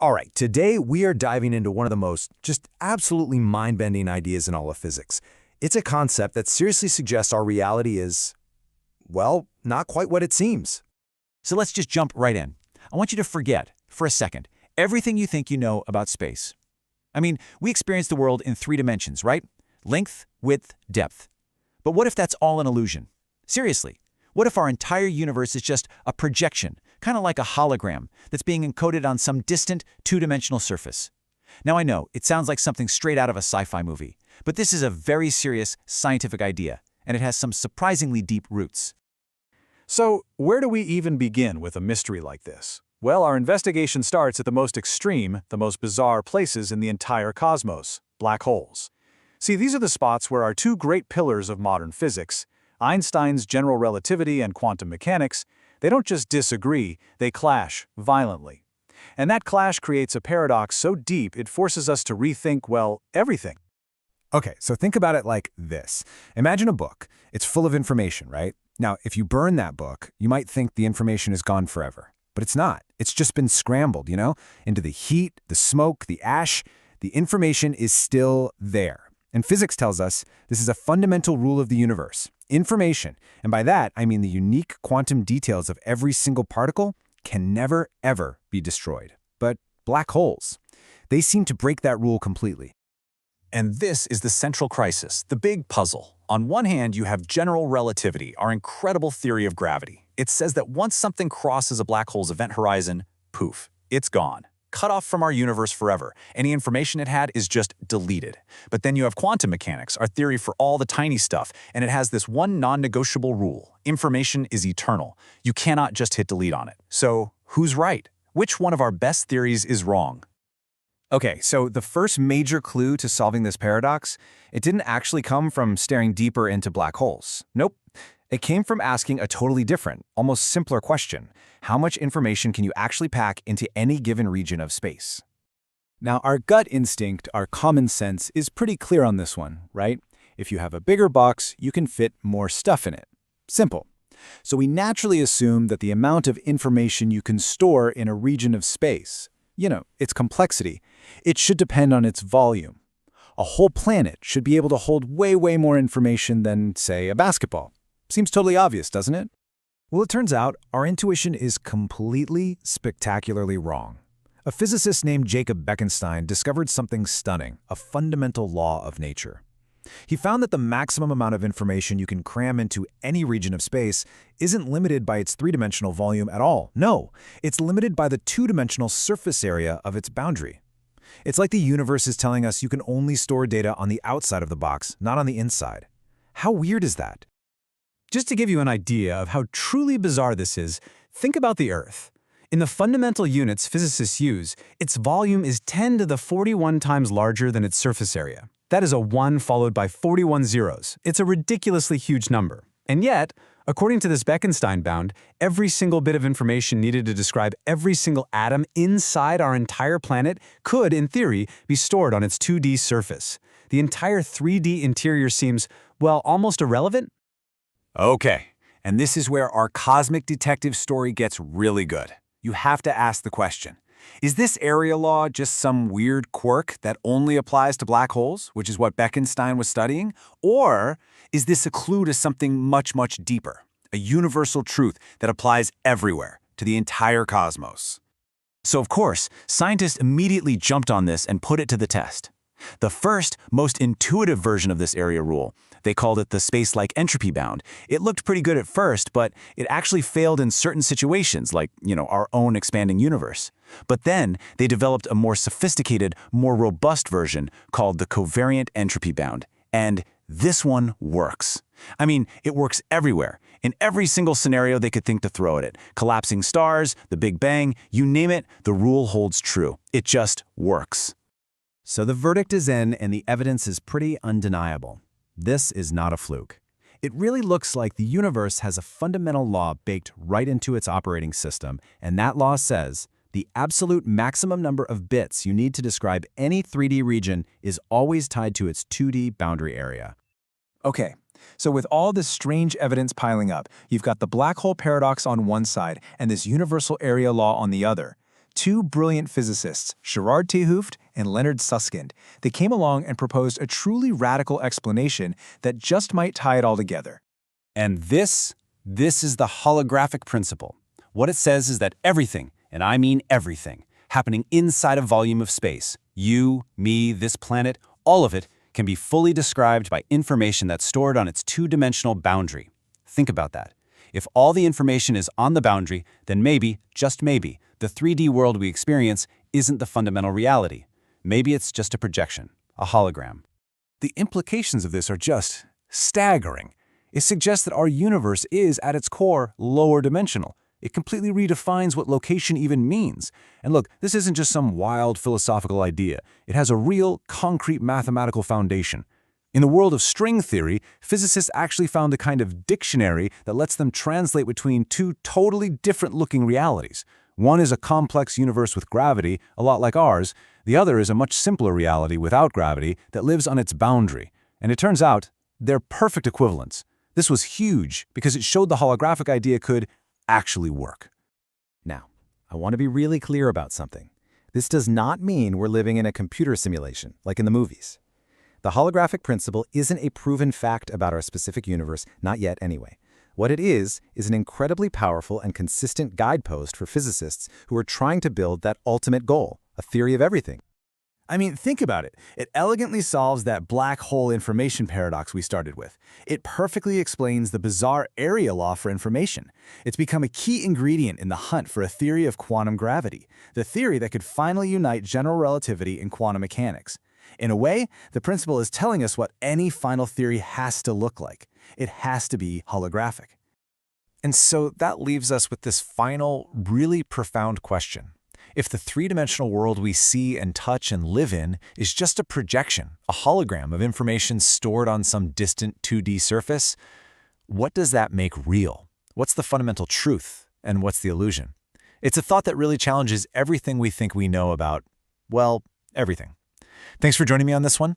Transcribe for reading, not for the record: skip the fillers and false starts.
All right, today we are diving into one of the most just absolutely mind-bending ideas in all of physics. It's a concept that seriously suggests our reality is, well, not quite what it seems. So let's just jump right in. I want you to forget, for a second, everything you think you know about space. I mean, we experience the world in 3 dimensions, right? Length, width, depth. But what if that's all an illusion? Seriously, what if our entire universe is just a projection, kind of like a hologram, that's being encoded on some distant, 2-dimensional surface? Now I know, it sounds like something straight out of a sci-fi movie, but this is a very serious scientific idea, and it has some surprisingly deep roots. So, where do we even begin with a mystery like this? Well, our investigation starts at the most extreme, the most bizarre places in the entire cosmos, black holes. See, these are the spots where our 2 great pillars of modern physics, Einstein's general relativity and quantum mechanics, they don't just disagree, they clash violently. And that clash creates a paradox so deep it forces us to rethink, well, everything. Okay, so think about it like this. Imagine a book. It's full of information, right? Now, if you burn that book, you might think the information is gone forever. But it's not. It's just been scrambled, into the heat, the smoke, the ash. The information is still there. And physics tells us this is a fundamental rule of the universe. Information, and by that I mean the unique quantum details of every single particle, can never, ever be destroyed. But black holes, they seem to break that rule completely. And this is the central crisis, the big puzzle. On one hand, you have general relativity, our incredible theory of gravity. It says that once something crosses a black hole's event horizon, poof, it's gone. Cut off from our universe forever. Any information it had is just deleted. But then you have quantum mechanics, our theory for all the tiny stuff, and it has this one non-negotiable rule. Information is eternal. You cannot just hit delete on it. So, who's right? Which one of our best theories is wrong? Okay, so the first major clue to solving this paradox, it didn't actually come from staring deeper into black holes. Nope. It came from asking a totally different, almost simpler question. How much information can you actually pack into any given region of space? Now, our gut instinct, our common sense, is pretty clear on this one, right? If you have a bigger box, you can fit more stuff in it. Simple. So we naturally assume that the amount of information you can store in a region of space, its complexity, it should depend on its volume. A whole planet should be able to hold way, way more information than, say, a basketball. Seems totally obvious, doesn't it? Well, it turns out our intuition is completely, spectacularly wrong. A physicist named Jacob Bekenstein discovered something stunning, a fundamental law of nature. He found that the maximum amount of information you can cram into any region of space isn't limited by its 3-dimensional volume at all. No, it's limited by the 2-dimensional surface area of its boundary. It's like the universe is telling us you can only store data on the outside of the box, not on the inside. How weird is that? Just to give you an idea of how truly bizarre this is, think about the Earth. In the fundamental units physicists use, its volume is 10 to the 41 times larger than its surface area. That is a 1 followed by 41 zeros. It's a ridiculously huge number. And yet, according to this Bekenstein bound, every single bit of information needed to describe every single atom inside our entire planet could, in theory, be stored on its 2D surface. The entire 3D interior seems, well, almost irrelevant. Okay, and this is where our cosmic detective story gets really good. You have to ask the question, is this area law just some weird quirk that only applies to black holes, which is what Bekenstein was studying? Or is this a clue to something much, much deeper, a universal truth that applies everywhere, to the entire cosmos? So of course, scientists immediately jumped on this and put it to the test. The first, most intuitive version of this area rule, they called it the space-like entropy bound. It looked pretty good at first, but it actually failed in certain situations, like, our own expanding universe. But then they developed a more sophisticated, more robust version called the covariant entropy bound. And this one works. I mean, it works everywhere. In every single scenario they could think to throw at it. Collapsing stars, the Big Bang, you name it, the rule holds true. It just works. So the verdict is in, and the evidence is pretty undeniable. This is not a fluke. It really looks like the universe has a fundamental law baked right into its operating system, and that law says the absolute maximum number of bits you need to describe any 3D region is always tied to its 2D boundary area. Okay, so with all this strange evidence piling up, you've got the black hole paradox on one side and this universal area law on the other. two brilliant physicists, Gerard 't Hooft and Leonard Susskind. They came along and proposed a truly radical explanation that just might tie it all together. And this is the holographic principle. What it says is that everything, and I mean everything, happening inside a volume of space, you, me, this planet, all of it, can be fully described by information that's stored on its two-dimensional boundary. Think about that. If all the information is on the boundary, then maybe, just maybe, the 3D world we experience isn't the fundamental reality. Maybe it's just a projection, a hologram. The implications of this are just staggering. It suggests that our universe is, at its core, lower dimensional. It completely redefines what location even means. And look, this isn't just some wild philosophical idea. It has a real, concrete mathematical foundation. In the world of string theory, physicists actually found a kind of dictionary that lets them translate between two totally different-looking realities. One is a complex universe with gravity, a lot like ours. The other is a much simpler reality without gravity that lives on its boundary. And it turns out, they're perfect equivalents. This was huge because it showed the holographic idea could actually work. Now, I want to be really clear about something. This does not mean we're living in a computer simulation, like in the movies. The holographic principle isn't a proven fact about our specific universe, not yet anyway. What it is an incredibly powerful and consistent guidepost for physicists who are trying to build that ultimate goal, a theory of everything. I mean, think about it. It elegantly solves that black hole information paradox we started with. It perfectly explains the bizarre area law for information. It's become a key ingredient in the hunt for a theory of quantum gravity, the theory that could finally unite general relativity and quantum mechanics. In a way, the principle is telling us what any final theory has to look like. It has to be holographic. And so that leaves us with this final, really profound question. If the three-dimensional world we see and touch and live in is just a projection, a hologram of information stored on some distant 2D surface, what does that make real? What's the fundamental truth, and what's the illusion? It's a thought that really challenges everything we think we know about, well, everything. Thanks for joining me on this one.